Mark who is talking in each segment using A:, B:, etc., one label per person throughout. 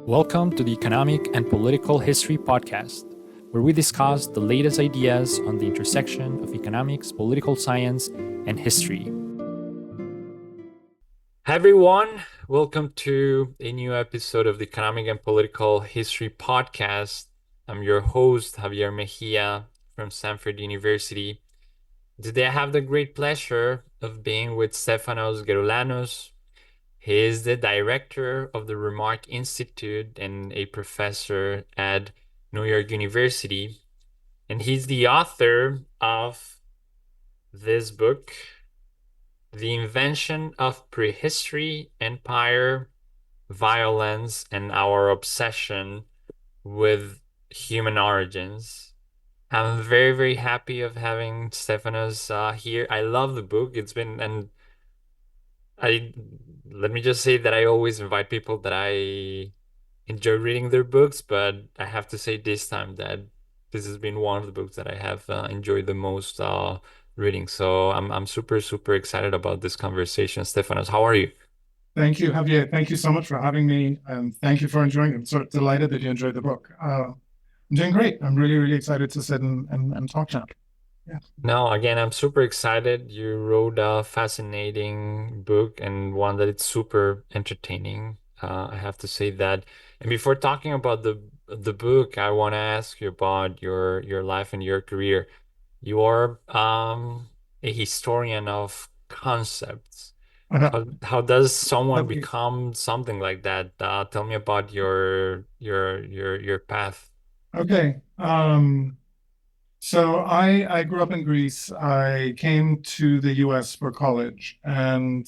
A: Welcome to the Economic and Political History Podcast, where we discuss the latest ideas on the intersection of economics, political science, and history. Hi everyone, welcome to a new episode of the Economic and Political History Podcast. I'm your host, Javier Mejia from Stanford University. Today I have the great pleasure of being with Stefanos Geroulanos. He is the director of the Remark Institute and a professor at New York University. And he's the author of this book, The Invention of Prehistory, Empire, Violence, and Our Obsession with Human Origins. I'm very, very happy of having Stefanos here. I love the book. Let me just say that I always invite people that I enjoy reading their books, but I have to say this time that this has been one of the books that I have enjoyed the most reading. So I'm super, super excited about this conversation. Stefanos, how are you?
B: Thank you, Javier. Thank you so much for having me, and thank you for enjoying it. I'm sort of delighted that you enjoyed the book. I'm doing great. I'm really, really excited to sit and talk now. Yeah.
A: No, again, I'm super excited. You wrote a fascinating book and one that it's super entertaining. I have to say that. And before talking about the book, I want to ask you about your life and your career. You are a historian of concepts. How does someone become something like that? Tell me about your path.
B: Okay. So I grew up in Greece. I came to the US for college, and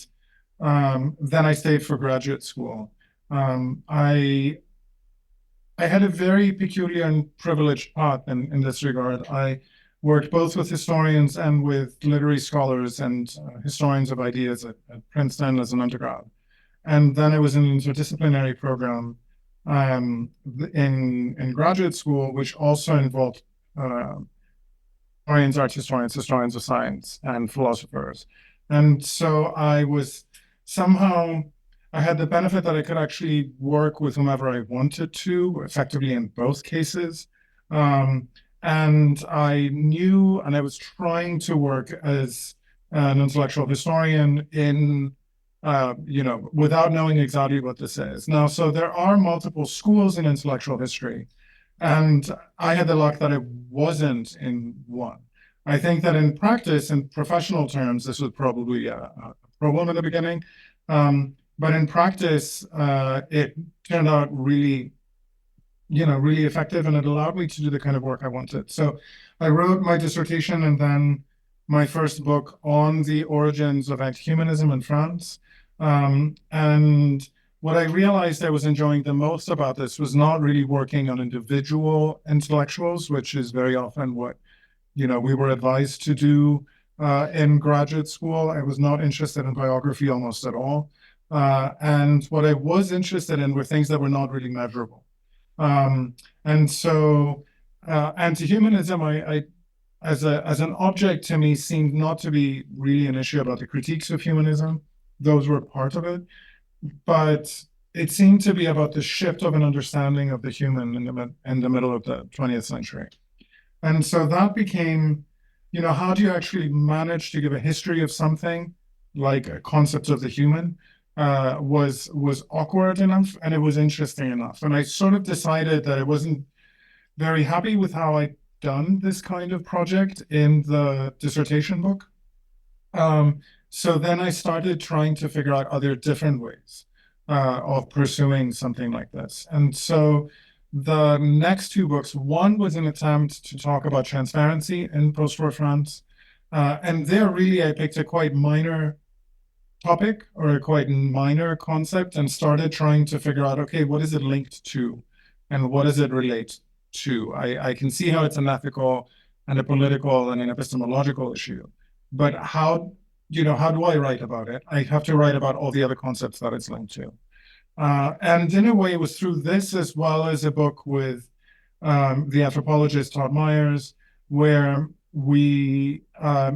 B: then I stayed for graduate school. I had a very peculiar and privileged path in this regard. I worked both with historians and with literary scholars and historians of ideas at Princeton as an undergrad. And then I was in an interdisciplinary program in graduate school, which also involved historians, art historians, historians of science, and philosophers. And so I had the benefit that I could actually work with whomever I wanted to, effectively in both cases. And I knew, and I was trying to work as an intellectual historian without knowing exactly what this is. Now, so there are multiple schools in intellectual history, and I had the luck that I wasn't in one. I think that in practice, in professional terms, this was probably a problem in the beginning. But in practice, it turned out really effective, and it allowed me to do the kind of work I wanted. So I wrote my dissertation and then my first book on the origins of anti-humanism in France. And what I realized I was enjoying the most about this was not really working on individual intellectuals, which is very often what we were advised to do in graduate school. I was not interested in biography almost at all. And what I was interested in were things that were not really measurable. And so anti-humanism, as an object to me, seemed not to be really an issue about the critiques of humanism. Those were part of it. But it seemed to be about the shift of an understanding of the human in the middle of the 20th century. And so that became, how do you actually manage to give a history of something like a concept of the human was awkward enough, and it was interesting enough. And I sort of decided that I wasn't very happy with how I'd done this kind of project in the dissertation book. So then I started trying to figure out other different ways of pursuing something like this. And so the next two books, one was an attempt to talk about transparency in post-war France. And there really I picked a quite minor topic or a quite minor concept and started trying to figure out, okay, what is it linked to and what does it relate to? I can see how it's an ethical and a political and an epistemological issue, but how do I write about it? I have to write about all the other concepts that it's linked to. And in a way, it was through this as well as a book with the anthropologist Todd Myers, where we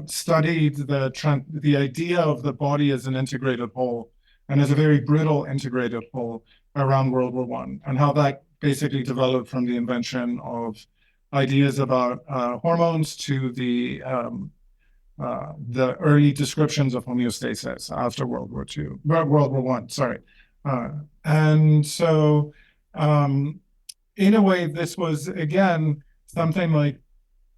B: studied the idea of the body as an integrated whole and as a very brittle integrated whole, around World War One, and how that basically developed from the invention of ideas about hormones to the early descriptions of homeostasis after World War II, World War One, sorry. Uh, and so, um, in a way, this was again something like,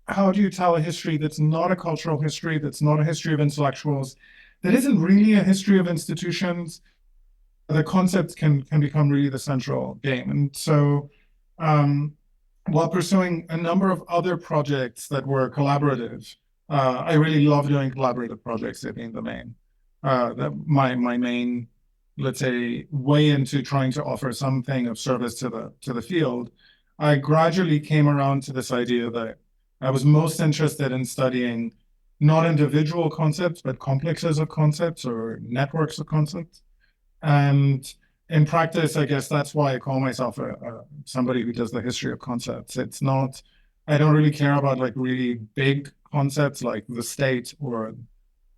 B: how do you tell a history that's not a cultural history, that's not a history of intellectuals, that isn't really a history of institutions? The concepts can become really the central game. And so, um, while pursuing a number of other projects that were collaborative, I really love doing collaborative projects, it being the main, my main, let's say, way into trying to offer something of service to the field. I gradually came around to this idea that I was most interested in studying not individual concepts, but complexes of concepts or networks of concepts. And in practice, I guess that's why I call myself somebody who does the history of concepts. It's not, I don't really care about like really big concepts like the state or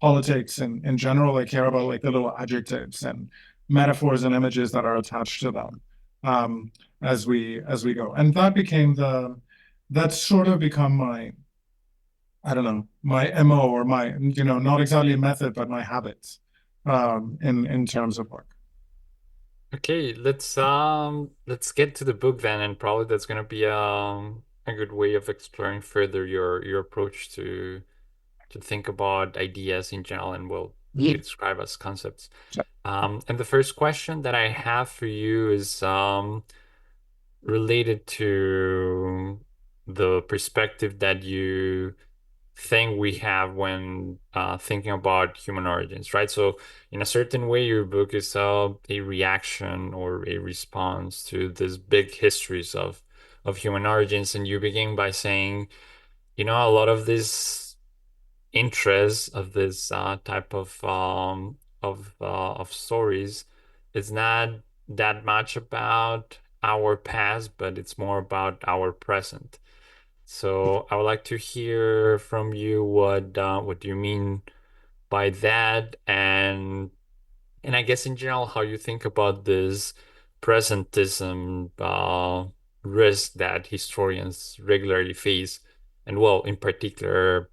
B: politics in general. I care about like the little adjectives and metaphors and images that are attached to them as we go. And that became that's sort of become my, I don't know, my MO or my, not exactly a method, but my habits in terms of work.
A: Okay, let's get to the book then, and probably that's gonna be a good way of exploring further your approach to think about ideas in general and what
B: Yeah.
A: you describe as concepts. And the first question that I have for you is related to the perspective that you think we have when thinking about human origins, right? So, in a certain way, your book is a reaction or a response to these big histories of human origins, and you begin by saying, a lot of this interest of this type of stories is not that much about our past, but it's more about our present. So I would like to hear from you what do you mean by that, and I guess in general how you think about this presentism risk that historians regularly face, and well, in particular,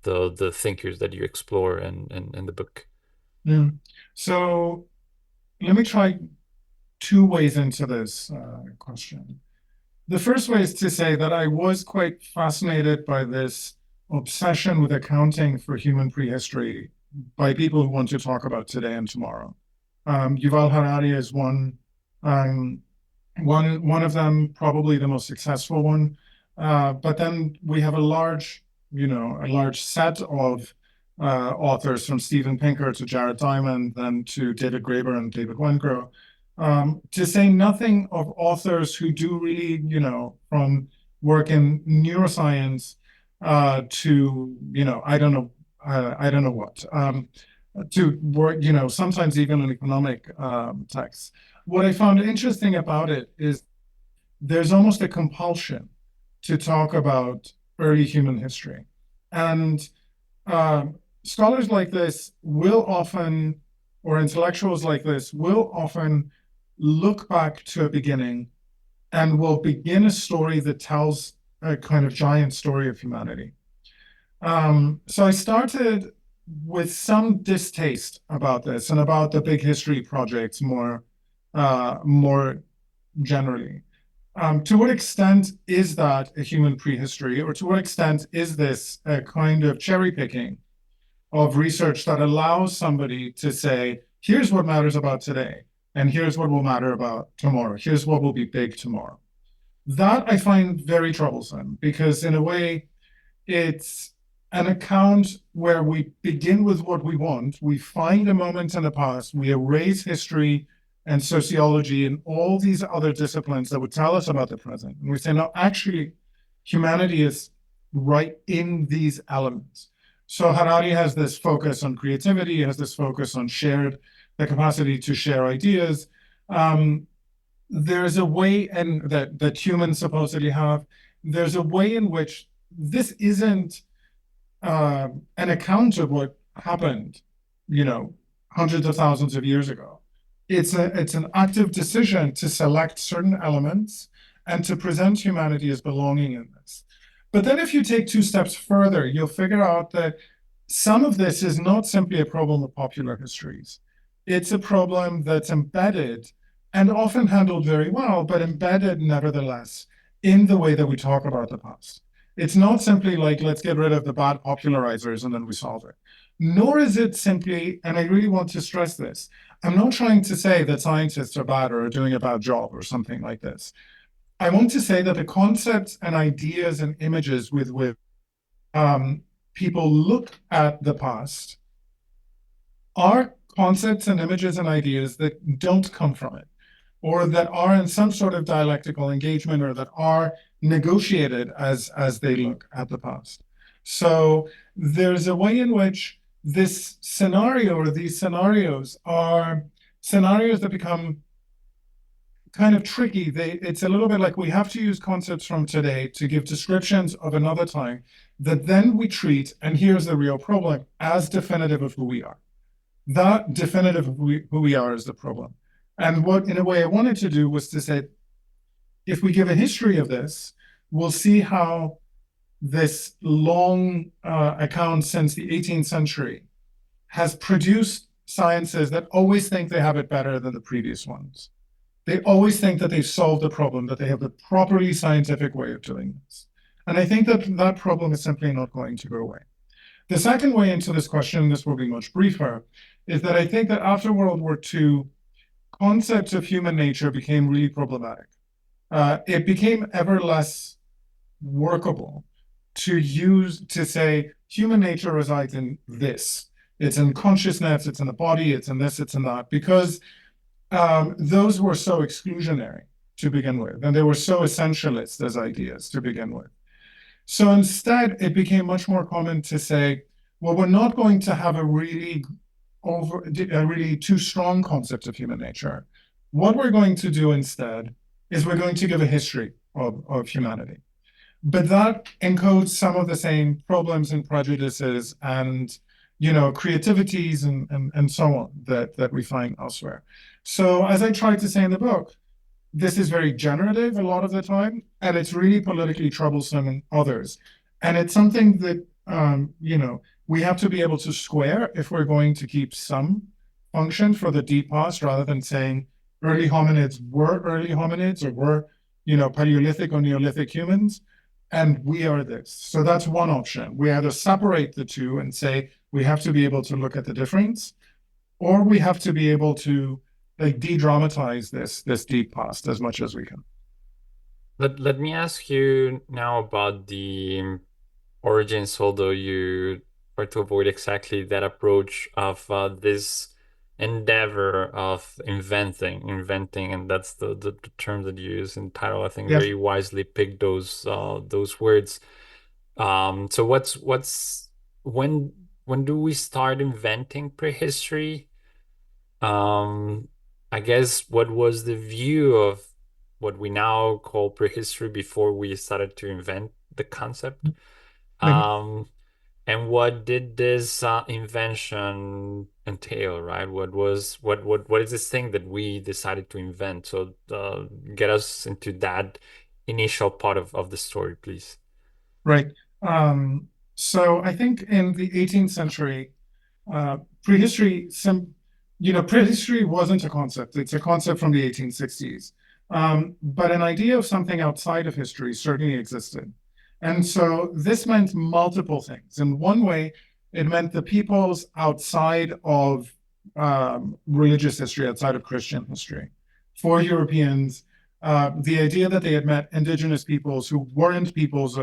A: the thinkers that you explore in the book.
B: Yeah. So let me try two ways into this question. The first way is to say that I was quite fascinated by this obsession with accounting for human prehistory by people who want to talk about today and tomorrow. Yuval Harari is um, one of them, probably the most successful one. But then we have a large set of authors from Steven Pinker to Jared Diamond, then to David Graeber and David Wengrow, to say nothing of authors who do really, from work in neuroscience to, I don't know what, to work, sometimes even in economic texts. What I found interesting about it is there's almost a compulsion to talk about early human history. And scholars like this will often, or intellectuals like this, will often look back to a beginning and will begin a story that tells a kind of giant story of humanity. So I started with some distaste about this and about the big history projects more generally. To what extent is that a human prehistory, or to what extent is this a kind of cherry picking of research that allows somebody to say, here's what matters about today, and here's what will matter about tomorrow, here's what will be big tomorrow? That I find very troublesome because, in a way, it's an account where we begin with what we want, we find a moment in the past, we erase history and sociology and all these other disciplines that would tell us about the present. And we say, no, actually, humanity is right in these elements. So Harari has this focus on creativity, has this focus on the capacity to share ideas. There's a way, and that humans supposedly have, there's a way in which this isn't an account of what happened, hundreds of thousands of years ago. it's an active decision to select certain elements and to present humanity as belonging in this. But then if you take two steps further, you'll figure out that some of this is not simply a problem of popular histories. It's a problem that's embedded and often handled very well, but embedded nevertheless in the way that we talk about the past. It's not simply like, let's get rid of the bad popularizers and then we solve it. Nor is it simply, and I really want to stress this, I'm not trying to say that scientists are bad or are doing a bad job or something like this. I want to say that the concepts and ideas and images with which people look at the past are concepts and images and ideas that don't come from it, or that are in some sort of dialectical engagement, or that are negotiated as they look at the past. So there's a way in which this scenario or these scenarios are scenarios that become kind of tricky. It's a little bit like we have to use concepts from today to give descriptions of another time that then we treat, and here's the real problem, as definitive of who we are. That definitive of who we are is the problem. And what, in a way, I wanted to do was to say, if we give a history of this, we'll see how this long account since the 18th century has produced sciences that always think they have it better than the previous ones. They always think that they've solved the problem, that they have the properly scientific way of doing this. And I think that that problem is simply not going to go away. The second way into this question, this will be much briefer, is that I think that after World War II, concepts of human nature became really problematic. It became ever less workable to say human nature resides in this. It's in consciousness, it's in the body, it's in this, it's in that, because those were so exclusionary to begin with, and they were so essentialist as ideas to begin with. So instead, it became much more common to say, well, we're not going to have a really too strong concept of human nature. What we're going to do instead is we're going to give a history of humanity. But that encodes some of the same problems and prejudices and creativities and so on that we find elsewhere. So as I tried to say in the book, this is very generative a lot of the time, and it's really politically troublesome in others. And it's something that, we have to be able to square if we're going to keep some function for the deep past, rather than saying early hominids were early hominids or were, Paleolithic or Neolithic humans, and we are this. So that's one option. We either separate the two and say we have to be able to look at the difference, or we have to be able to de-dramatize this deep past as much as we can.
A: Let me ask you now about the origins, although you try to avoid exactly that approach of this endeavor of inventing, and that's the term that you use in title. I think
B: Yes.
A: very wisely picked those words. So when do we start inventing prehistory? I guess what was the view of what we now call prehistory before we started to invent the concept? Um, and what did this invention entail, right? What is this thing that we decided to invent? So get us into that initial part of the story, please.
B: Right. So I think in the 18th century, prehistory, prehistory wasn't a concept. It's a concept from the 1860s. But an idea of something outside of history certainly existed. And so this meant multiple things. In one way, it meant the peoples outside of religious history, outside of Christian history. For Europeans, the idea that they had met indigenous peoples who weren't peoples,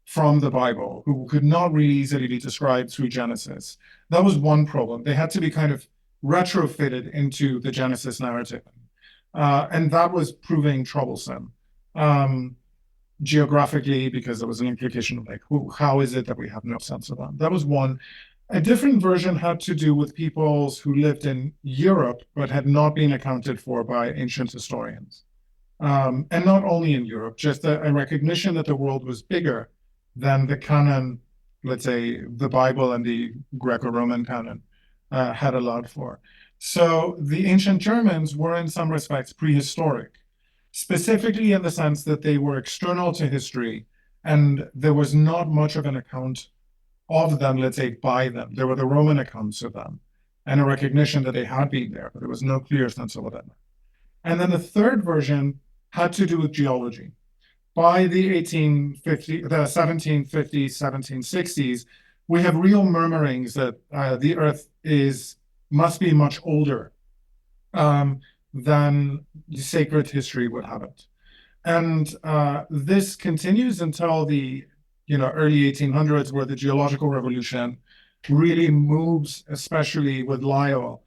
B: from the Bible, who could not really easily be described through Genesis. That was one problem. They had to be kind of retrofitted into the Genesis narrative. And that was proving troublesome. Geographically, because there was an implication of how is it that we have no sense of that? That was one. A different version had to do with peoples who lived in Europe, but had not been accounted for by ancient historians. And not only in Europe, just a recognition that the world was bigger than the canon, let's say the Bible and the Greco-Roman canon had allowed for. So the ancient Germans were in some respects prehistoric, specifically in the sense that they were external to history and there was not much of an account of them, let's say, by them. There were the Roman accounts of them and a recognition that they had been there, but there was no clear sense of them. And then the third version had to do with geology. By the 1750s, 1760s, we have real murmurings that the Earth must be much older than the sacred history would have it. And this continues until the early 1800s, where the geological revolution really moves, especially with Lyell,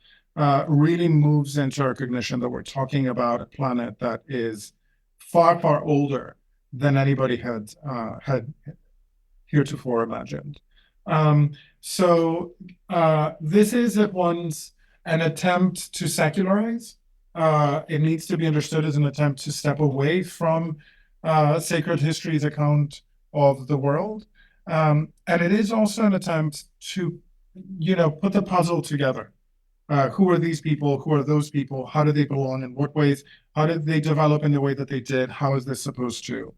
B: really moves into recognition that we're talking about a planet that is far, far older than anybody had heretofore imagined. So this is at once an attempt to secularize. It needs to be understood as an attempt to step away from sacred history's account of the world. And it is also an attempt to, put the puzzle together. Who are these people? Who are those people? How do they belong? In what ways? How did they develop in the way that they did? How is this supposed to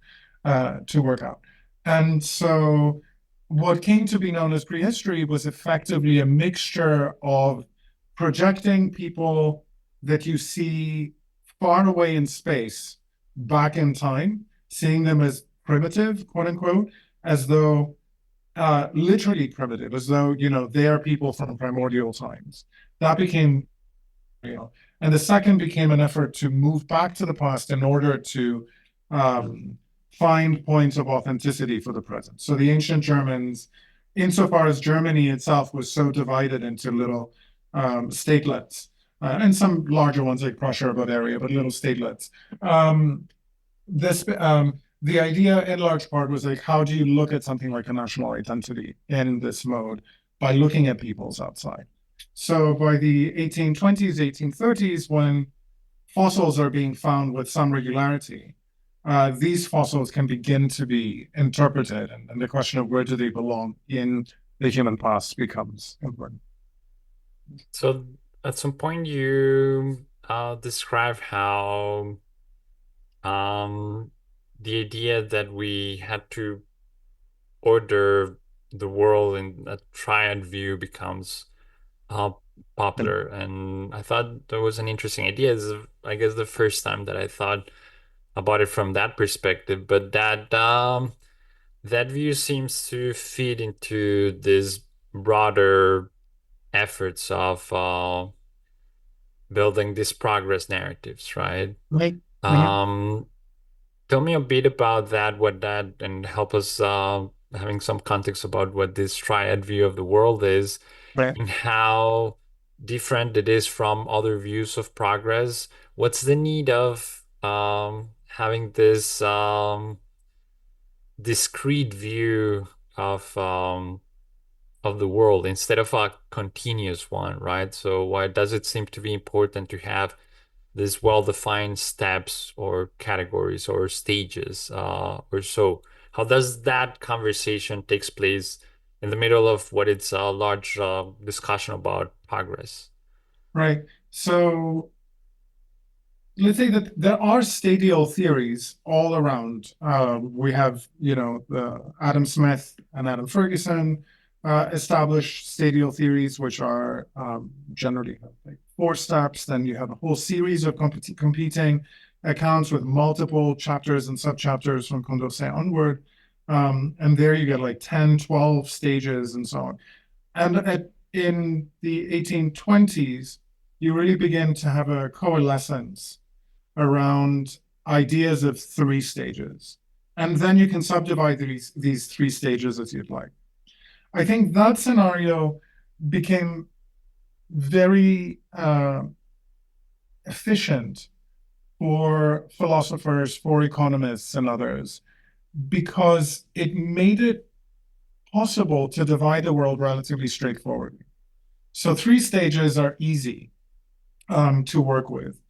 B: work out? And so what came to be known as prehistory was effectively a mixture of projecting people that you see far away in space back in time, seeing them as primitive, quote unquote, as though literally primitive, as though, they are people from primordial times. That became real. And the second became an effort to move back to the past in order to find points of authenticity for the present. So the ancient Germans, insofar as Germany itself was so divided into little statelets, and some larger ones like Prussia or Bavaria, but little statelets. The idea in large part was like, how do you look at something like a national identity in this mode by looking at peoples outside? So by the 1820s, 1830s, when fossils are being found with some regularity, these fossils can begin to be interpreted, and the question of where do they belong in the human past becomes important.
A: So at some point you describe how um, the idea that we had to order the world in a triad view becomes uh, popular, and I thought that was an interesting idea. It's, I guess, the first time that I thought about it from that perspective, but that view seems to fit into this broader efforts of building these progress narratives, right?
B: Right. Mhm.
A: Um, Tell me a bit about that, what that, and help us having some context about what this triad view of the world is
B: Right.
A: and how different it is from other views of progress. What's the need of having this discrete view of the world instead of a continuous one, right? So why does it seem to be important to have these well-defined steps or categories or stages or so? How does that conversation takes place in the middle of what it's a large discussion about progress?
B: Right. So let's say that there are stadial theories all around. We have, Adam Smith and Adam Ferguson established stadial theories, which are generally like four steps. Then you have a whole series of competing accounts with multiple chapters and subchapters from Condorcet onward. And there you get like 10, 12 stages and so on. And in the 1820s, you really begin to have a coalescence around ideas of three stages. And then you can subdivide these three stages as you'd like. I think that scenario became very efficient for philosophers, for economists, and others, because it made it possible to divide the world relatively straightforwardly. So three stages are easy to work with.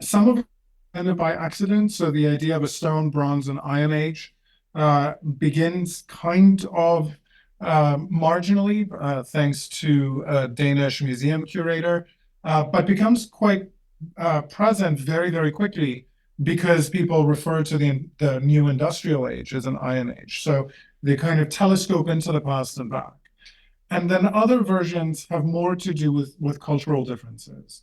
B: Some of it ended by accident. So the idea of a stone, bronze, and iron age begins kind of marginally, thanks to a Danish museum curator but becomes quite present very, very quickly because people refer to the new industrial age as an iron age. So they kind of telescope into the past and back. And then other versions have more to do with cultural differences.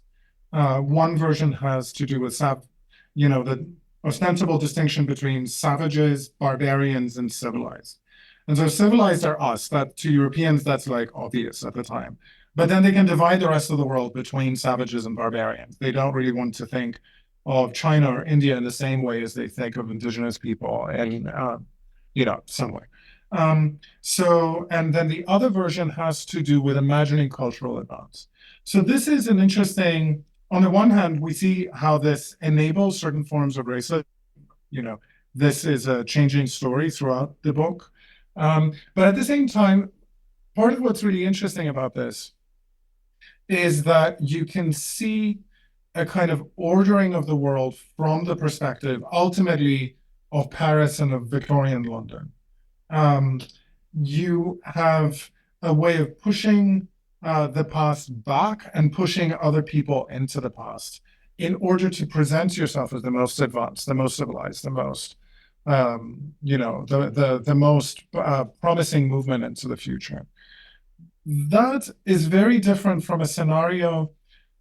B: One version has to do with the ostensible distinction between savages, barbarians, and civilized. And so civilized are us. That to Europeans, that's like obvious at the time. But then they can divide the rest of the world between savages and barbarians. They don't really want to think of China or India in the same way as they think of indigenous people in, some way. And then the other version has to do with imagining cultural advance. So this is an interesting, on the one hand, we see how this enables certain forms of racism. This is a changing story throughout the book. But at the same time, part of what's really interesting about this is that you can see a kind of ordering of the world from the perspective, ultimately, of Paris and of Victorian London. You have a way of pushing the past back and pushing other people into the past in order to present yourself as the most advanced, the most civilized, the most, the most promising movement into the future. That is very different from a scenario,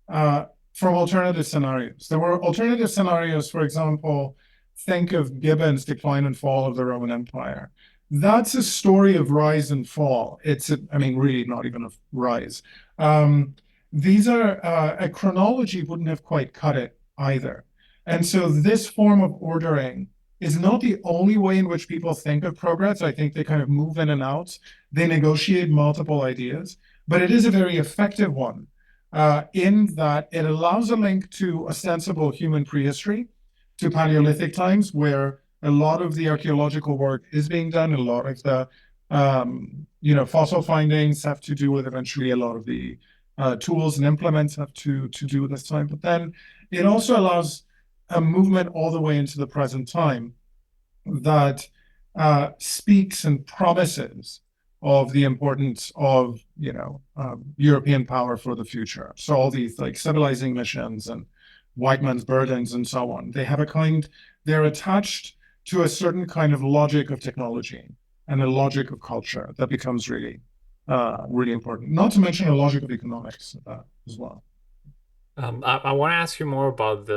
B: from alternative scenarios. There were alternative scenarios, for example, think of Gibbon's Decline and Fall of the Roman Empire. That's a story of rise and fall. Really not even a rise. These are, a chronology wouldn't have quite cut it either. And so this form of ordering is not the only way in which people think of progress. I think they kind of move in and out. They negotiate multiple ideas, but it is a very effective one in that it allows a link to ostensible human prehistory, to Paleolithic times, where a lot of the archaeological work is being done. A lot of the, fossil findings have to do with eventually a lot of the tools and implements have to do with this time. But then it also allows a movement all the way into the present time that speaks and promises of the importance of, European power for the future. So all these like civilizing missions and white man's burdens and so on, they're attached to a certain kind of logic of technology and a logic of culture that becomes really, really important. Not to mention a logic of economics as well.
A: I want to ask you more about these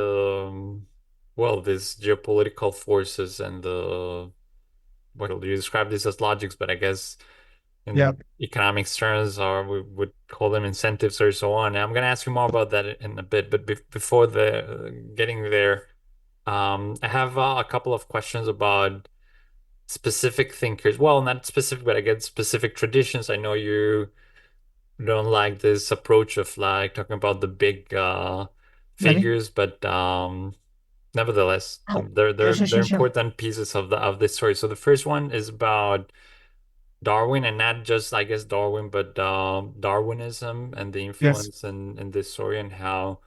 A: geopolitical forces and you describe this as logics, but I guess
B: Yeah.
A: in economics terms, or we would call them incentives or so on. And I'm going to ask you more about that in a bit, but before getting there, I have a couple of questions about specific thinkers. Well, not specific, but I guess specific traditions. I know you don't like this approach of like talking about the big
B: Maybe?
A: figures, but nevertheless,
B: Oh,
A: they're
B: yeah,
A: they're
B: sure,
A: they're
B: sure, sure.
A: important pieces of this story. So the first one is about Darwin, and not just I guess Darwin, but Darwinism and the
B: Yes.
A: influence in this story and how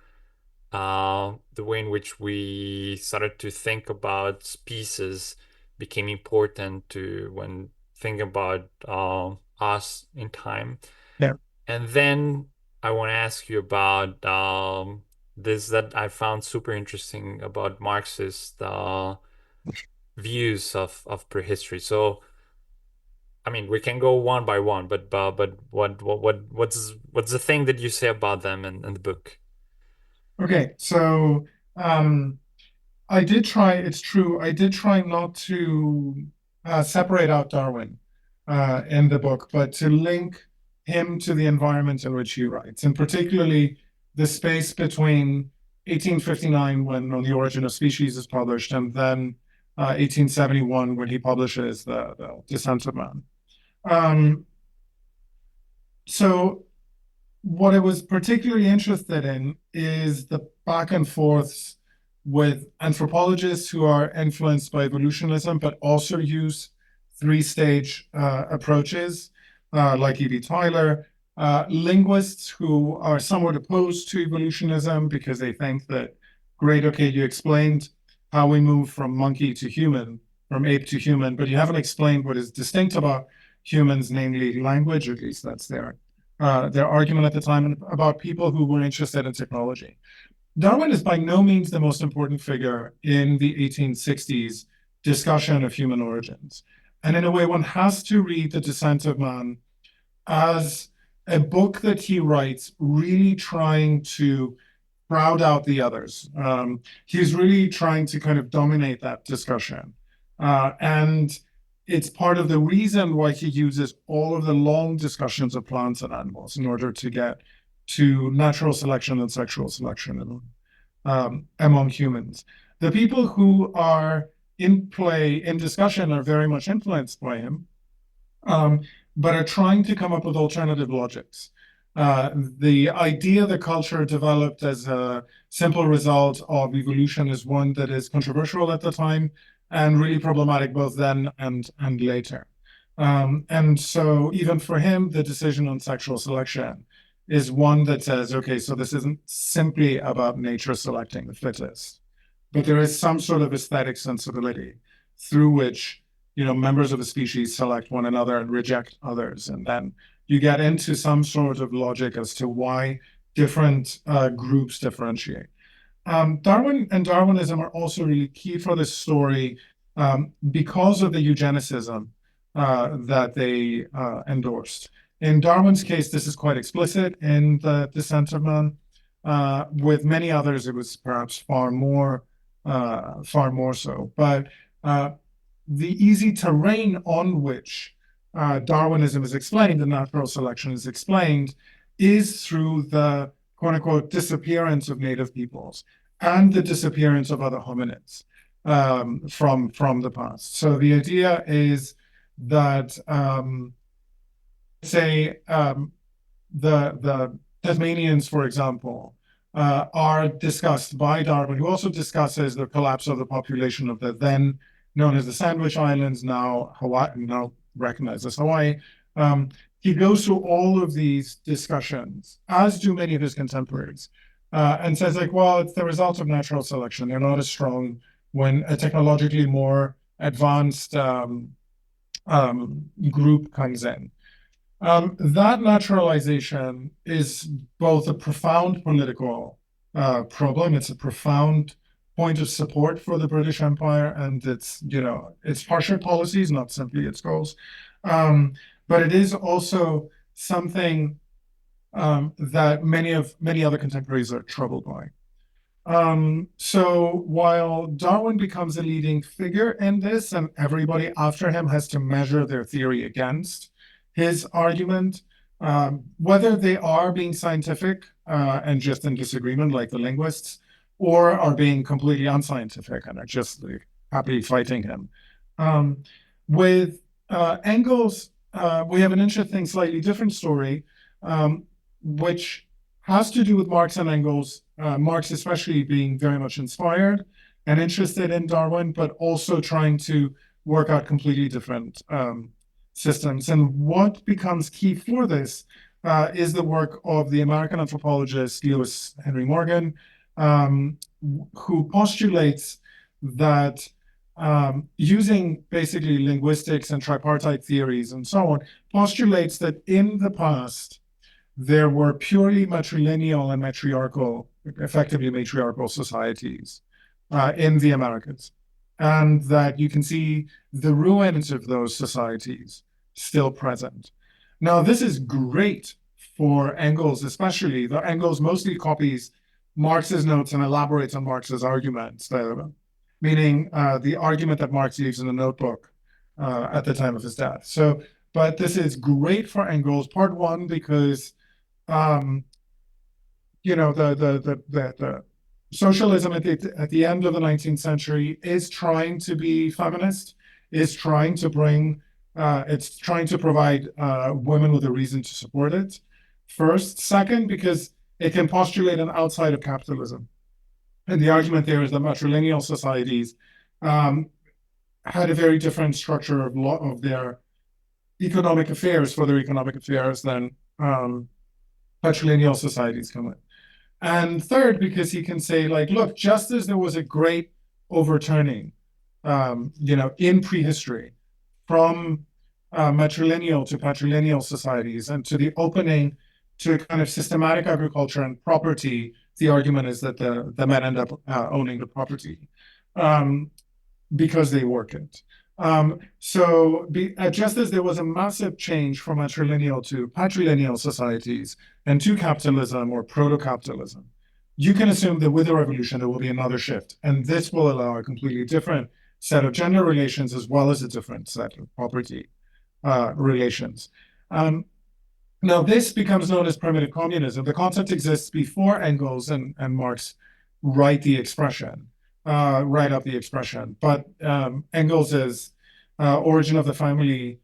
A: the way in which we started to think about species became important to when thinking about us in time.
B: Yeah.
A: And then I want to ask you about this that I found super interesting about Marxist views of prehistory. So, I mean, we can go one by one, but what's the thing that you say about them in the book?
B: Okay. So, it's true, I did try not to separate out Darwin in the book, but to link him to the environment in which he writes, and particularly the space between 1859, when On the Origin of Species is published, and then 1871, when he publishes the Descent of Man. Um, so what I was particularly interested in is the back and forths with anthropologists who are influenced by evolutionism, but also use three-stage approaches, like E.B. Tyler, linguists who are somewhat opposed to evolutionism because they think that, great, okay, you explained how we move from monkey to human, from ape to human, but you haven't explained what is distinct about humans, namely language, at least that's their their argument at the time about people who were interested in technology. Darwin is by no means the most important figure in the 1860s discussion of human origins. And in a way, one has to read The Descent of Man as a book that he writes, really trying to crowd out the others. He's really trying to kind of dominate that discussion. And it's part of the reason why he uses all of the long discussions of plants and animals in order to get to natural selection and sexual selection among humans. The people who are in play, in discussion, are very much influenced by him, but are trying to come up with alternative logics. The idea that culture developed as a simple result of evolution is one that is controversial at the time and really problematic both then and later. And so even for him, the decision on sexual selection is one that says, okay, so this isn't simply about nature selecting the fittest, but there is some sort of aesthetic sensibility through which, members of a species select one another and reject others. And then you get into some sort of logic as to why different groups differentiate. Darwin and Darwinism are also really key for this story because of the eugenicism that they endorsed. In Darwin's case, this is quite explicit in The Descent of Man. With many others, it was perhaps far more so. But the easy terrain on which Darwinism is explained and natural selection is explained is through the quote unquote disappearance of native peoples and the disappearance of other hominids from the past. So the idea is that the Tasmanians, for example, are discussed by Darwin, who also discusses the collapse of the population of the then known as the Sandwich Islands, now Hawaii, now recognized as Hawaii. He goes through all of these discussions, as do many of his contemporaries, and says, well, it's the result of natural selection. They're not as strong when a technologically more advanced group comes in. That naturalization is both a profound political problem. It's a profound point of support for the British Empire and its harsher policies, not simply its goals. But it is also something that many other contemporaries are troubled by. So while Darwin becomes a leading figure in this, and everybody after him has to measure their theory against his argument, whether they are being scientific and just in disagreement like the linguists, or are being completely unscientific and are just happily fighting him. With Engels, we have an interesting, slightly different story, which has to do with Marx and Engels, Marx especially being very much inspired and interested in Darwin, but also trying to work out completely different systems. And what becomes key for this is the work of the American anthropologist Lewis Henry Morgan, who postulates that using basically linguistics and tripartite theories and so on, postulates that in the past, there were purely matrilineal and matriarchal, effectively matriarchal societies in the Americas. And that you can see the ruins of those societies still present. Now, this is great for Engels, especially. The Engels mostly copies Marx's notes and elaborates on Marx's arguments, meaning the argument that Marx leaves in the notebook at the time of his death. But this is great for Engels, part one, because the socialism at the end of the 19th century is trying to be feminist, is trying to bring, it's trying to provide women with a reason to support it. First. Second, because it can postulate an outside of capitalism. And the argument there is that matrilineal societies had a very different structure of their economic affairs for their economic affairs than patrilineal societies come in. And third, because he can say, look, just as there was a great overturning, in prehistory from matrilineal to patrilineal societies and to the opening to kind of systematic agriculture and property, the argument is that the men end up owning the property. Um, because they work it. Just as there was a massive change from matrilineal to patrilineal societies and to capitalism or proto-capitalism, you can assume that with the revolution, there will be another shift. And this will allow a completely different set of gender relations as well as a different set of property relations. Um, Now, this becomes known as primitive communism. The concept exists before Engels and Marx write the expression, write up the expression. But Engels's Origin of the Family,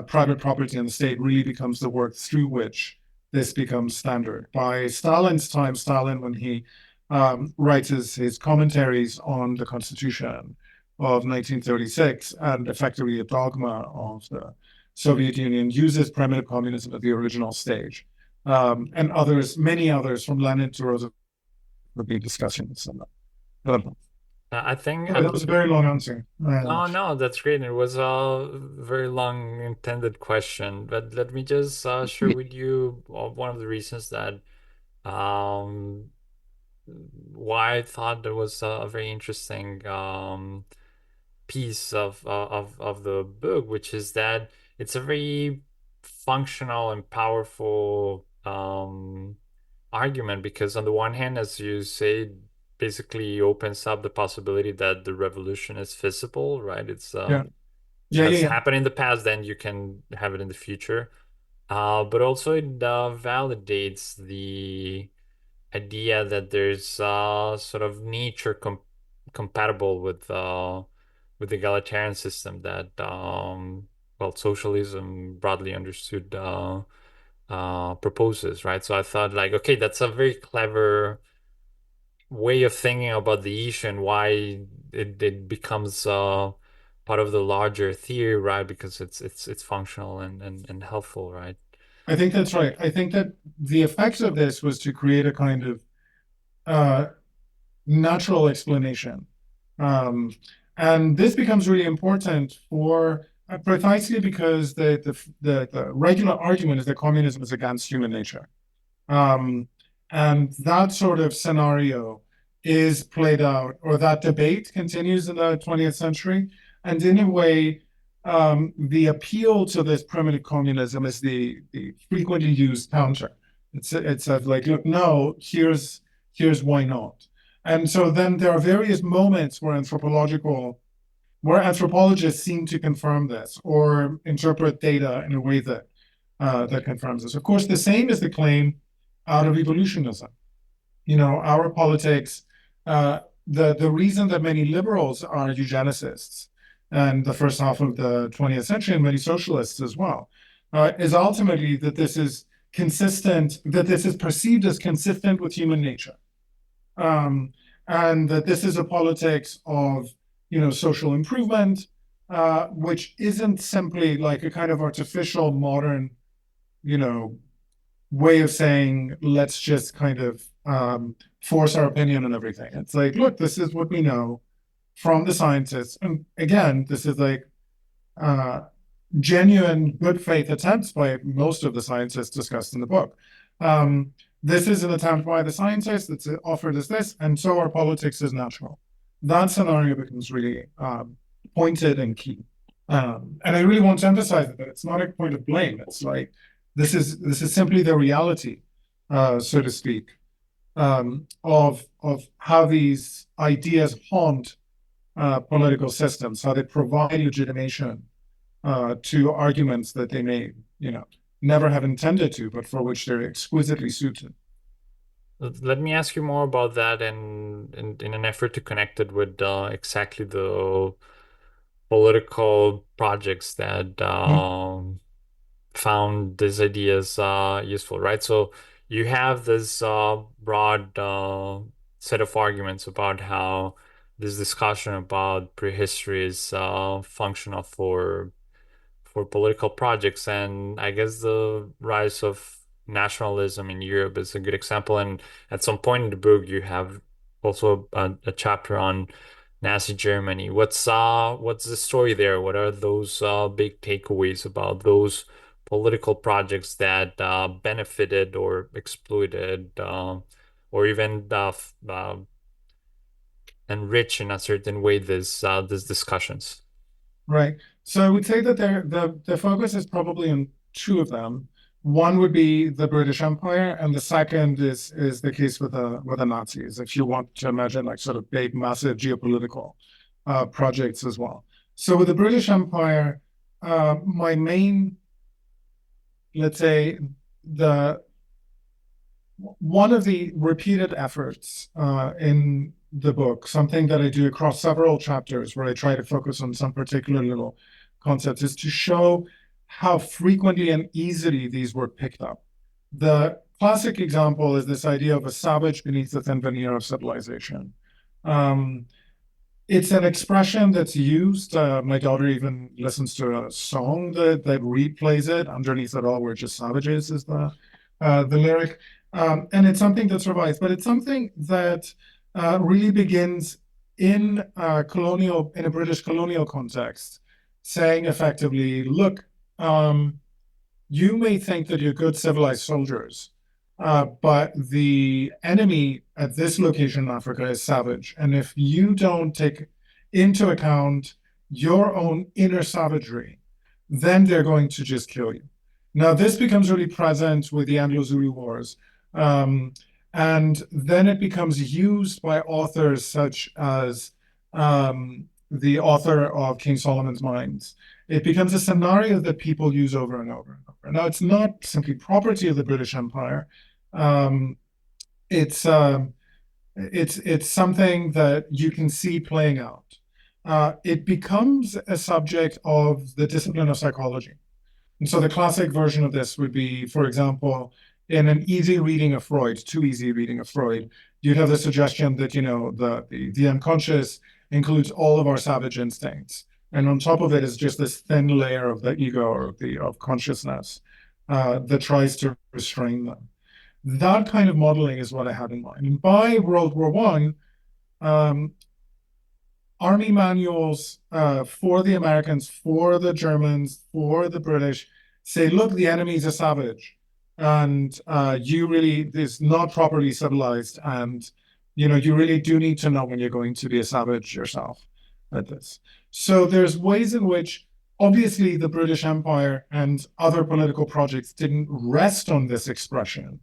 B: Private Property and the State really becomes the work through which this becomes standard. By Stalin's time, Stalin, when he writes his commentaries on the Constitution of 1936 and effectively a dogma of the Soviet Union, uses primitive communism at the original stage. And others, many others, from Lenin to Roosevelt, will be discussing this.
A: I think
B: Sorry, that was a very long answer.
A: no, no, that's great. It was a very long intended question, but let me just share with you one of the reasons that um, why I thought there was a very interesting piece of the book, which is that it's a very functional and powerful argument because on the one hand, as you say, basically opens up the possibility that the revolution is feasible, right? It's
B: Yeah, yeah, yeah,
A: has
B: yeah.
A: happened in the past, then you can have it in the future. But also it validates the idea that there's sort of nature compatible with the egalitarian system that well socialism broadly understood proposes, right? So I thought like, okay, that's a very clever way of thinking about the issue and why it becomes part of the larger theory, right? Because it's functional and helpful, right?
B: I think that's right. I think that the effect of this was to create a kind of uh, natural explanation. Um, and this becomes really important for precisely because the regular argument is that communism is against human nature. Um, and that sort of scenario is played out, or that debate continues in the 20th century. And in a way, the appeal to this primitive communism is the frequently used counter. It's like, look, no, here's why not. And so then there are various moments where anthropologists seem to confirm this or interpret data in a way that confirms this. Of course, the same is the claim out of evolutionism. You know, our politics, the reason that many liberals are eugenicists and the first half of the 20th century and many socialists as well, is ultimately that this is consistent, that this is perceived as consistent with human nature. Um, and that this is a politics of, social improvement, which isn't simply like a kind of artificial modern, you know, way of saying, let's just kind of force our opinion on everything. It's like, look, this is what we know from the scientists. And again, this is like uh, genuine good faith attempts by most of the scientists discussed in the book. This is an attempt by the scientists that's offered as this, and so our politics is natural. That scenario becomes really pointed and key. And I really want to emphasize that it's not a point of blame. It's like this is simply the reality, so to speak, of how these ideas haunt political systems, how they provide legitimation to arguments that they may, never have intended to, but for which they're exquisitely suited.
A: Let me ask you more about that and in an effort to connect it with exactly the political projects that
B: Mhm.
A: found these ideas useful, right? So you have this broad set of arguments about how this discussion about prehistory is functional for political projects. And I guess the rise of nationalism in Europe is a good example. And at some point in the book, you have also a chapter on Nazi Germany. What's the story there? What are those big takeaways about those political projects that benefited or exploited or even enrich in a certain way these discussions.
B: Right. So I would say that the focus is probably on two of them. One would be the British Empire, and the second is the case with the Nazis, if you want to imagine like sort of big, massive geopolitical projects as well. So with the British Empire, my main, let's say, the one of the repeated efforts in the book, something that I do across several chapters where I try to focus on some particular little concepts, is to show how frequently and easily these were picked up. The classic example is this idea of a savage beneath the thin veneer of civilization. Um, it's an expression that's used. My daughter even listens to a song that replays it. Underneath it all, we're just savages, is the lyric. And it's something that survives, but it's something that really begins in a British colonial context, saying effectively, look, you may think that you're good civilized soldiers, but the enemy at this location in Africa is savage. And if you don't take into account your own inner savagery, then they're going to just kill you. Now, this becomes really present with the Anglo-Zulu Wars. And then it becomes used by authors such as the author of King Solomon's Mines. It becomes a scenario that people use over and over and over. Now, it's not simply property of the British Empire. It's something that you can see playing out. It becomes a subject of the discipline of psychology. And so the classic version of this would be, for example, in an easy reading of Freud, too easy reading of Freud, you'd have the suggestion that, the unconscious includes all of our savage instincts. And on top of it is just this thin layer of the ego or of consciousness that tries to restrain them. That kind of modeling is what I had in mind. And by World War I, army manuals for the Americans, for the Germans, for the British say, look, the enemy is a savage. And you really is not properly civilized, and you really do need to know when you're going to be a savage yourself at this. So there's ways in which, obviously, the British Empire and other political projects didn't rest on this expression,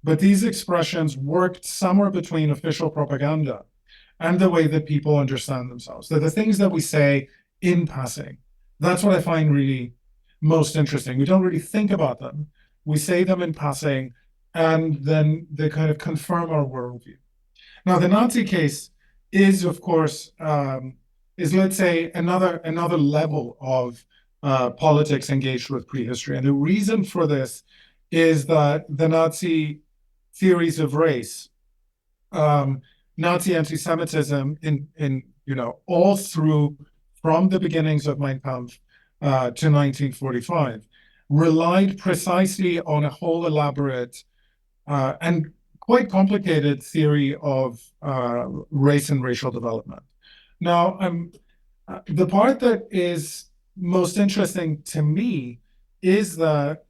B: but these expressions worked somewhere between official propaganda and the way that people understand themselves. They're the things that we say in passing. That's what I find really most interesting. We don't really think about them. We say them in passing, and then they kind of confirm our worldview. Now, the Nazi case is, of course, let's say another level of politics engaged with prehistory. And the reason for this is that the Nazi theories of race, Nazi anti-Semitism in all through from the beginnings of Mein Kampf to 1945, relied precisely on a whole elaborate and quite complicated theory of race and racial development. Now, the part that is most interesting to me is that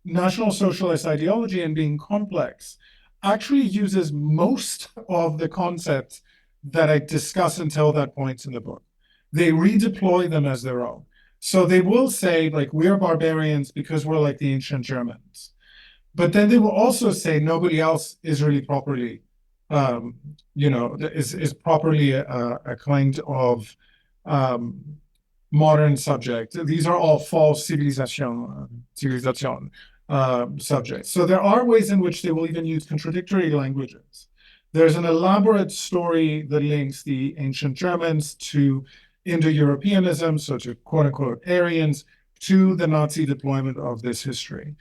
B: National Socialist ideology, and being complex, actually uses most of the concepts that I discuss until that point in the book. They redeploy them as their own. So they will say, like, we're barbarians because we're like the ancient Germans. But then they will also say nobody else is really properly, is properly a kind of modern subject. These are all false civilization subjects. So there are ways in which they will even use contradictory languages. There's an elaborate story that links the ancient Germans to Indo-Europeanism, so to quote-unquote Aryans, to the Nazi deployment of this history.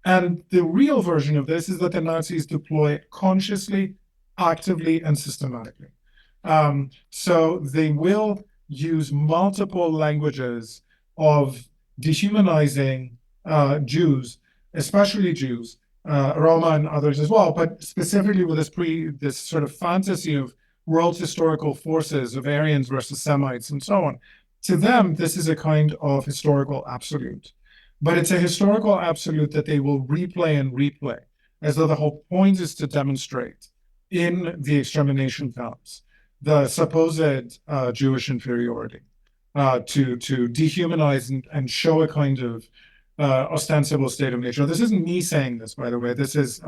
B: And the real version of this is that the Nazis deploy consciously, actively, and systematically. So they will use multiple languages of dehumanizing Jews, especially Jews, Roma and others as well, but specifically with this sort of fantasy of world historical forces of Aryans versus Semites and so on. To them, this is a kind of historical absolute. but it's a historical absolute that they will replay and replay, as though the whole point is to demonstrate in the extermination camps the supposed Jewish inferiority, to dehumanize and show a kind of ostensible state of nature. This isn't me saying this, by the way. This is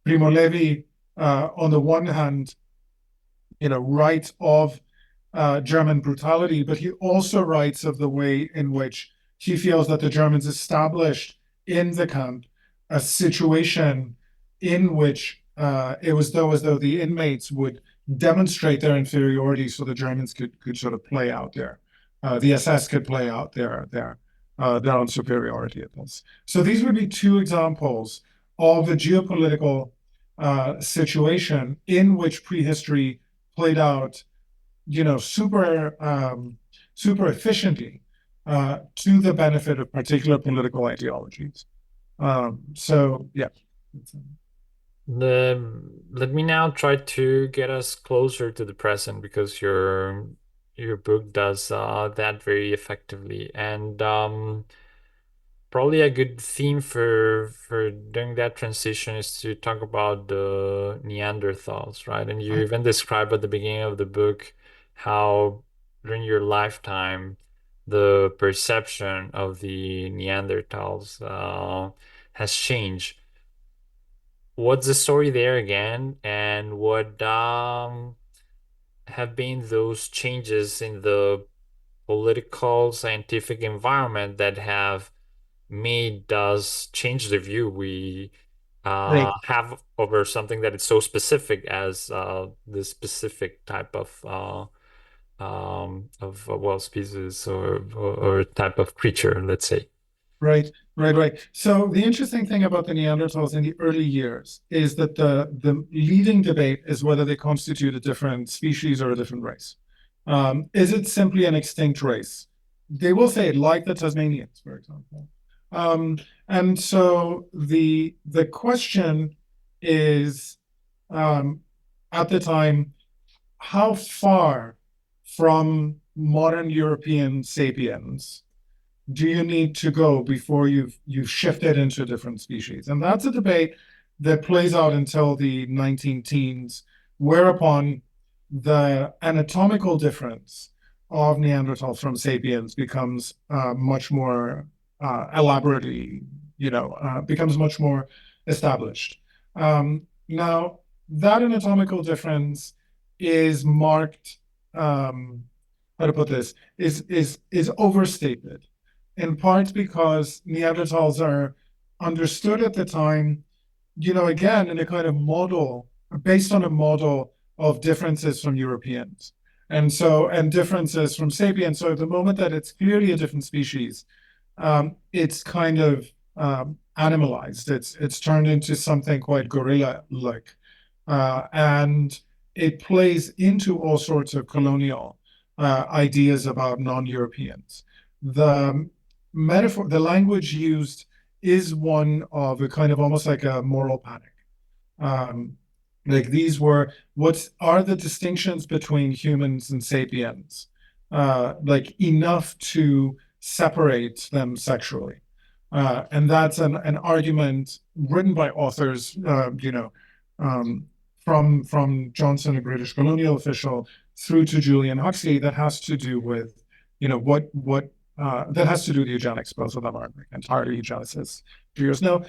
B: Primo Levi, on the one hand, writes of German brutality, but he also writes of the way in which he feels that the Germans established in the camp a situation in which it was as though the inmates would demonstrate their inferiority so the Germans could sort of play out the SS could play out their own superiority at this. So these would be two examples of the geopolitical situation in which prehistory played out, super efficiently to the benefit of particular political ideologies. So yeah.
A: Let me now try to get us closer to the present because your book does that very effectively. And probably a good theme for doing that transition is to talk about the Neanderthals, right? And you even describe at the beginning of the book how during your lifetime the perception of the Neanderthals has changed. What's the story there again, and what have been those changes in the political scientific environment that have made us change the view we
B: Right.
A: have over something that is so specific as this specific type of well species or type of creature, let's say.
B: Right, right. So the interesting thing about the Neanderthals in the early years is that the leading debate is whether they constitute a different species or a different race. Is it simply an extinct race? They will say it, like the Tasmanians, for example. Um, and so the question is, um, at the time, how far from modern European sapiens do you need to go before you've shifted into a different species? And that's a debate that plays out until the 19 teens, whereupon the anatomical difference of Neanderthals from sapiens becomes much more elaborately, becomes much more established. Now, that anatomical difference is marked, how to put this, is overstated, in part because Neanderthals are understood at the time, again, in a kind of model, based on a model of differences from Europeans. And differences from sapiens. So at the moment that it's clearly a different species, it's kind of animalized. It's turned into something quite gorilla-like. And it plays into all sorts of colonial ideas about non-Europeans. The the language used is one of a kind of almost like a moral panic. Um, like what are the distinctions between humans and sapiens? Like enough to separate them sexually. And that's an argument written by authors, from Johnson, a British colonial official, through to Julian Huxley, that has to do with, that has to do with eugenics. Both of them are entirely eugenicists. Now,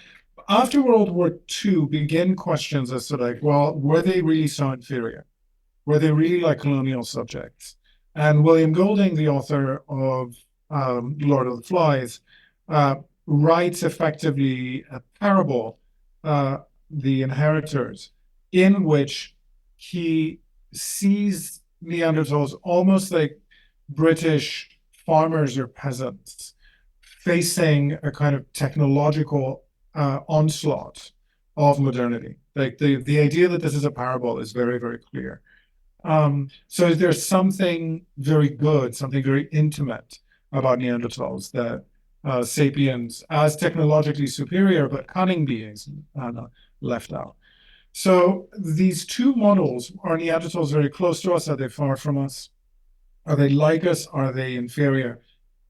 B: after World War II, begin questions as to well, were they really so inferior? Were they really like colonial subjects? And William Golding, the author of Lord of the Flies, writes effectively a parable, The Inheritors, in which he sees Neanderthals almost like British farmers or peasants facing a kind of technological onslaught of modernity. Like the idea that this is a parable is very, very clear. So there's something very good, something very intimate about Neanderthals that sapiens, as technologically superior but cunning beings, left out. So these two models, are Neanderthals very close to us? Are they far from us? Are they like us? Are they inferior?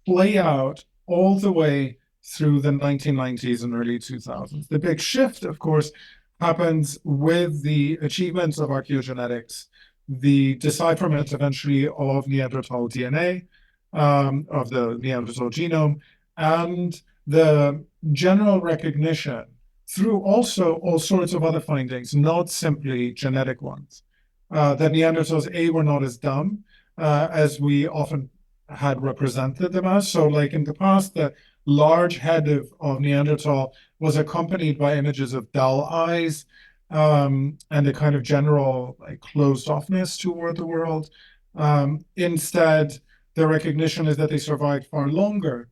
B: Play out all the way through the 1990s and early 2000s. The big shift, of course, happens with the achievements of archaeogenetics, the decipherment eventually of Neanderthal DNA, of the Neanderthal genome, and the general recognition through also all sorts of other findings, not simply genetic ones, that Neanderthals, A, were not as dumb as we often had represented them as. So, like in the past, the large head of Neanderthal was accompanied by images of dull eyes and a kind of general like closed offness toward the world. Instead, the recognition is that they survived far longer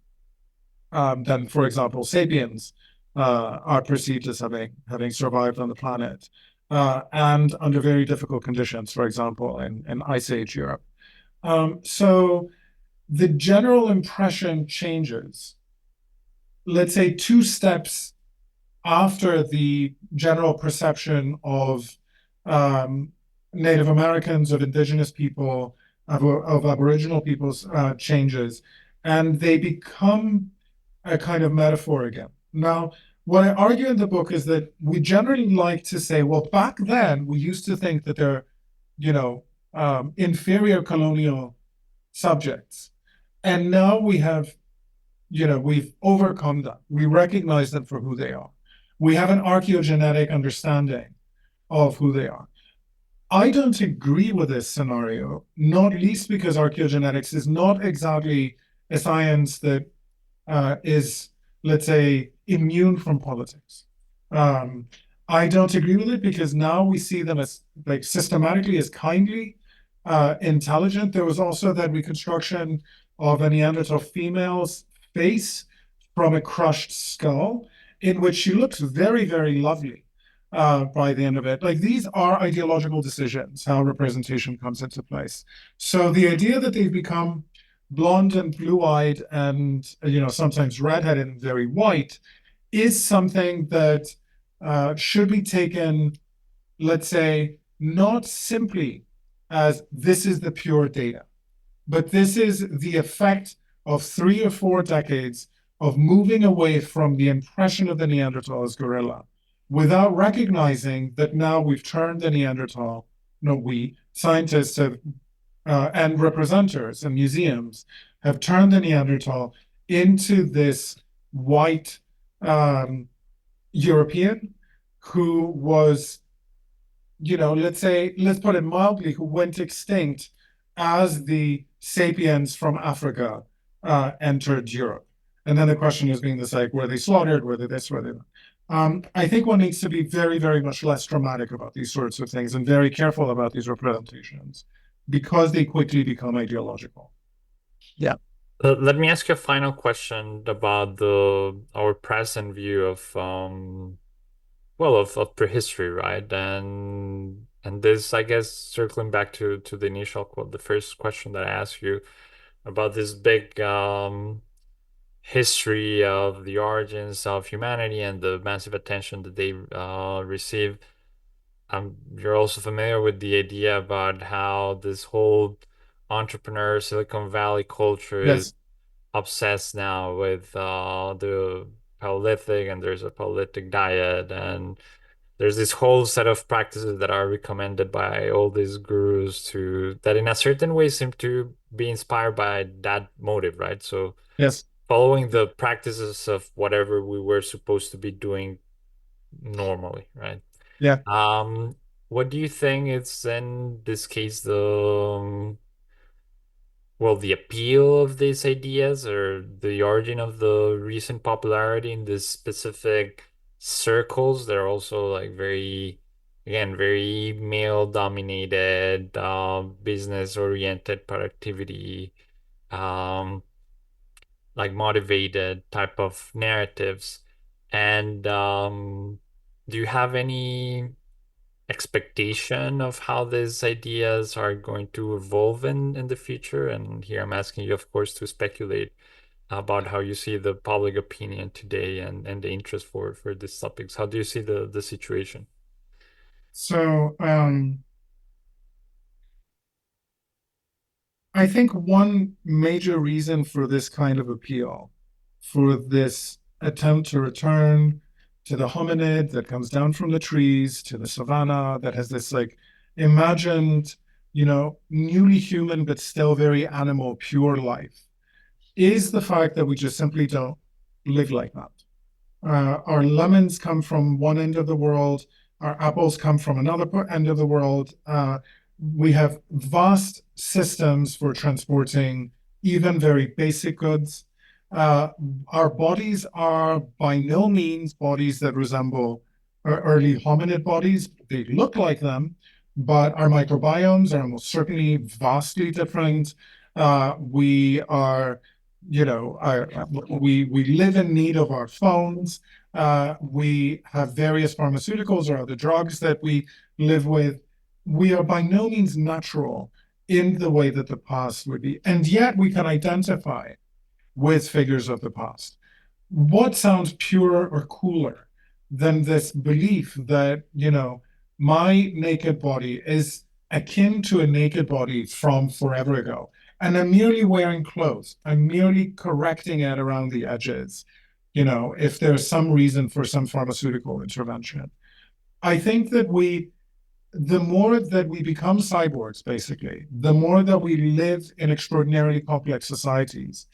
B: than, for example, sapiens are perceived as having survived on the planet and under very difficult conditions, for example, in Ice Age Europe. So the general impression changes, let's say, two steps after the general perception of Native Americans, of indigenous people, of Aboriginal peoples changes, and they become a kind of metaphor again. Now, what I argue in the book is that we generally like to say, well, back then we used to think that they're, inferior colonial subjects. And now we've overcome that. We recognize them for who they are. We have an archaeogenetic understanding of who they are. I don't agree with this scenario, not least because archaeogenetics is not exactly a science that is, let's say, immune from politics. Um, I don't agree with it because now we see them as like systematically as kindly, intelligent. There was also that reconstruction of a Neanderthal female's face from a crushed skull, in which she looks very, very lovely by the end of it. Like these are ideological decisions, how representation comes into place. So the idea that they've become blonde and blue-eyed and sometimes redheaded and very white is something that should be taken, let's say, not simply as this is the pure data, but this is the effect of 3 or 4 decades of moving away from the impression of the Neanderthal as gorilla without recognizing that now we've turned the Neanderthal, no, we, scientists have, and representers and museums have turned the Neanderthal into this white European who was, let's put it mildly, who went extinct as the sapiens from Africa entered Europe. And then the question is being this like, were they slaughtered? Were they this? Were they that? I think one needs to be very, very much less dramatic about these sorts of things and very careful about these representations because they quickly become ideological. Yeah.
A: Let me ask you a final question about the our present view of of prehistory, right? And this, I guess, circling back to the initial quote, the first question that I asked you about this big history of the origins of humanity and the massive attention that they receive. You're also familiar with the idea about how this whole entrepreneur Silicon Valley culture is
B: Yes.
A: obsessed now with the Paleolithic, and there's a Paleolithic diet, and there's this whole set of practices that are recommended by all these gurus to that in a certain way seem to be inspired by that motive, right? So
B: Yes.
A: following the practices of whatever we were supposed to be doing normally, right?
B: Yeah.
A: Um, what do you think is in this case the appeal of these ideas or the origin of the recent popularity in this specific circles? They're also like very male dominated, business oriented productivity, um, like motivated type of narratives. And do you have any expectation of how these ideas are going to evolve in the future? And here I'm asking you, of course, to speculate about how you see the public opinion today and the interest for these topics. How do you see the situation?
B: So I think one major reason for this kind of appeal for this attempt to return to the hominid that comes down from the trees to the savannah that has this like imagined, newly human but still very animal, pure life, is the fact that we just simply don't live like that. Our lemons come from one end of the world, our apples come from another end of the world. We have vast systems for transporting even very basic goods. Uh, our bodies are by no means bodies that resemble our early hominid bodies. They look like them, but our microbiomes are almost certainly vastly different. We are we live in need of our phones. We have various pharmaceuticals or other drugs that we live with. We are by no means natural in the way that the past would be, and yet we can identify with figures of the past. What sounds purer or cooler than this belief that, my naked body is akin to a naked body from forever ago? And I'm merely wearing clothes. I'm merely correcting it around the edges, if there's some reason for some pharmaceutical intervention. I think that the more that we become cyborgs, basically, the more that we live in extraordinarily complex societies,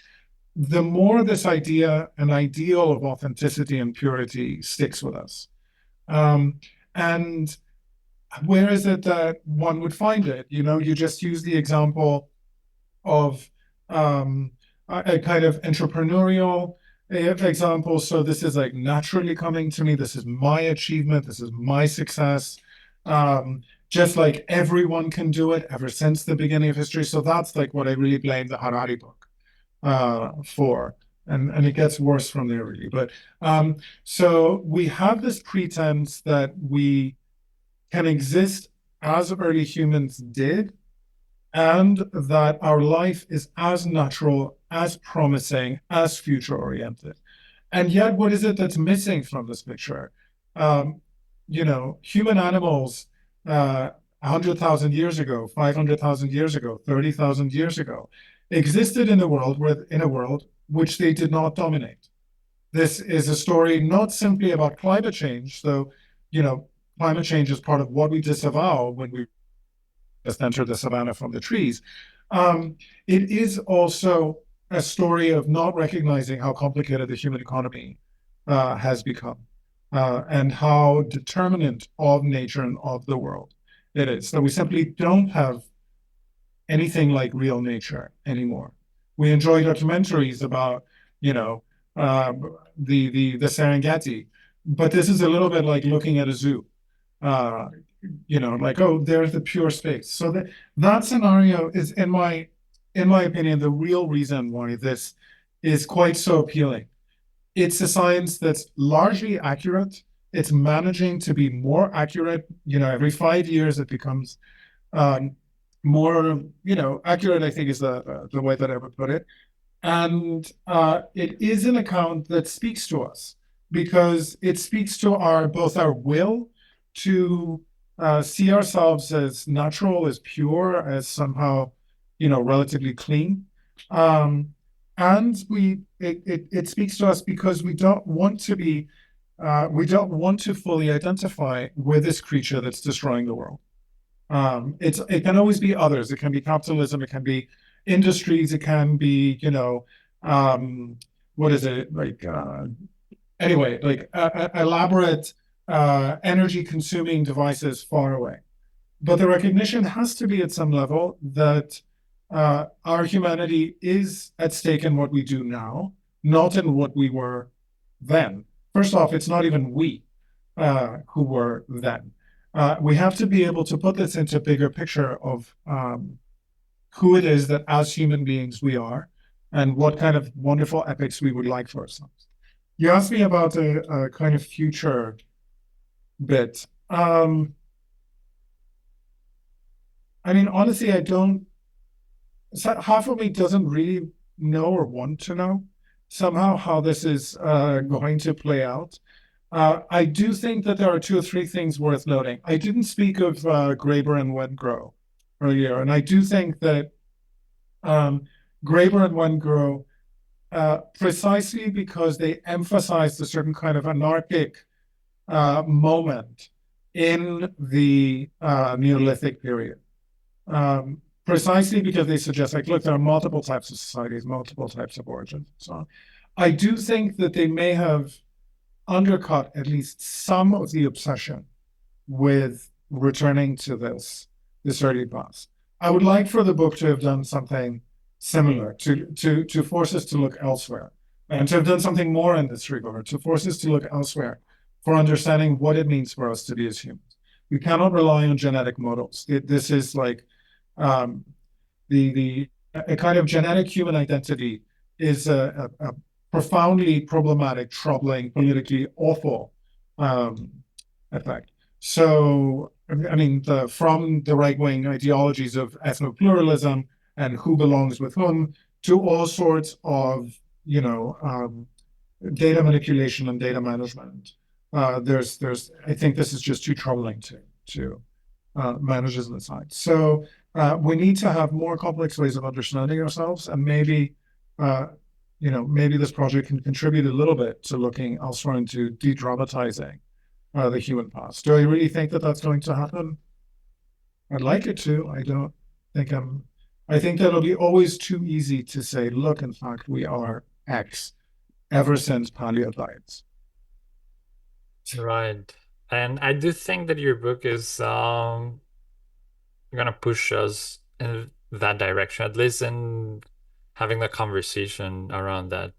B: the more this idea and ideal of authenticity and purity sticks with us. Um, and where is it that one would find it? You just use the example of a kind of entrepreneurial example. So this is like naturally coming to me. This is my achievement. This is my success. Just like everyone can do it ever since the beginning of history. So that's like what I really blame the Harari book for. And it gets worse from there, really. But so we have this pretense that we can exist as early humans did, and that our life is as natural, as promising, as future oriented. And yet, what is it that's missing from this picture? Um, human animals 100,000 years ago, 500,000 years ago, 30,000 years ago, existed in a world which they did not dominate. This is a story not simply about climate change. So, climate change is part of what we disavow when we just enter the savannah from the trees. It is also a story of not recognizing how complicated the human economy has become and how determinant of nature and of the world it is. So we simply don't have anything like real nature anymore. We enjoy documentaries about, the Serengeti, but this is a little bit like looking at a zoo. Uh, like, oh, there's the pure space. So that scenario is, in my opinion, the real reason why this is quite so appealing. It's a science that's largely accurate. It's managing to be more accurate. Every 5 years it becomes um, more, accurate, I think is the way that I would put it. And it is an account that speaks to us because it speaks to both our will to see ourselves as natural, as pure, as somehow, relatively clean. Um, and it speaks to us because we don't want to fully identify with this creature that's destroying the world. It can always be others. It can be capitalism. It can be industries. It can be, what is it like? Anyway, like elaborate energy consuming devices far away. But the recognition has to be at some level that our humanity is at stake in what we do now, not in what we were then. First off, it's not even we who were then. We have to be able to put this into a bigger picture of who it is that as human beings we are and what kind of wonderful epics we would like for ourselves. You asked me about a kind of future bit. I mean, honestly, I don't, half of me doesn't really know or want to know somehow how this is going to play out. I do think that there are two or three things worth noting. I didn't speak of Graeber and Wengrow earlier, and I do think that Graeber and Wengrow precisely because they emphasized a certain kind of anarchic moment in the Neolithic period. Precisely because they suggest, like, look, there are multiple types of societies, multiple types of origins, and so on. I do think that they may have undercut at least some of the obsession with returning to this early past. I would like for the book to have done something similar, to force us to look elsewhere, and to have done something more in this regard, to force us to look elsewhere for understanding what it means for us to be as humans. We cannot rely on genetic models. This is like a kind of genetic human identity is a profoundly problematic, troubling, politically awful effect. So, I mean, from the right-wing ideologies of ethno-pluralism and who belongs with whom to all sorts of, data manipulation and data management. I think this is just too troubling to manage as an aside. So we need to have more complex ways of understanding ourselves, and maybe maybe this project can contribute a little bit to looking elsewhere into de-dramatizing the human past. Do I really think that that's going to happen? I'd like it to. I don't think I think that it'll be always too easy to say, look, in fact, we are X ever since Paleolithics.
A: Right. And I do think that your book is gonna push us in that direction, at least in having the conversation around that.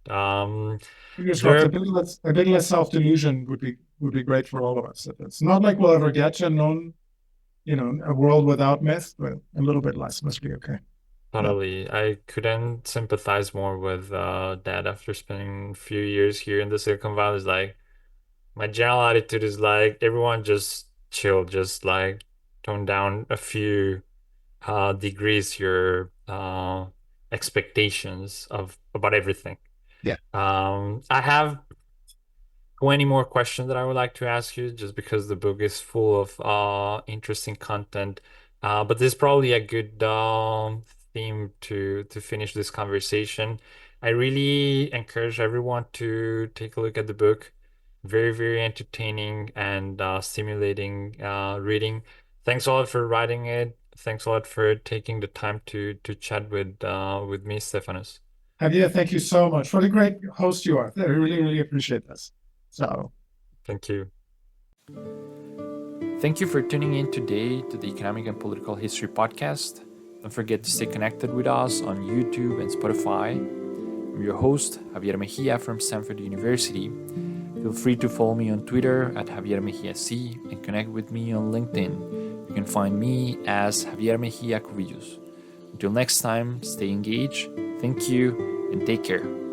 B: Fingers crossed.
A: There,
B: A bit less self-delusion would be great for all of us. It's not like we'll ever get to a world without myth, but a little bit less must be okay.
A: totally. I couldn't sympathize more with that after spending a few years here in the Silicon Valley. It's like my general attitude is like everyone just chill, just like tone down a few degrees your expectations of about everything.
B: Yeah.
A: I have 20 more questions that I would like to ask you just because the book is full of interesting content. But this is probably a good theme to finish this conversation. I really encourage everyone to take a look at the book. Very, very entertaining and stimulating reading. Thanks a lot for writing it. Thanks a lot for taking the time to chat with me, Stefanos.
B: Javier, thank you so much. What a great host you are. I really, really appreciate this. So,
A: thank you. Thank you for tuning in today to the Economic and Political History Podcast. Don't forget to stay connected with us on YouTube and Spotify. I'm your host, Javier Mejia from Stanford University. Feel free to follow me on Twitter at Javier Mejia C and connect with me on LinkedIn. You can find me as Javier Mejia Cubillos. Until next time, stay engaged, thank you, and take care.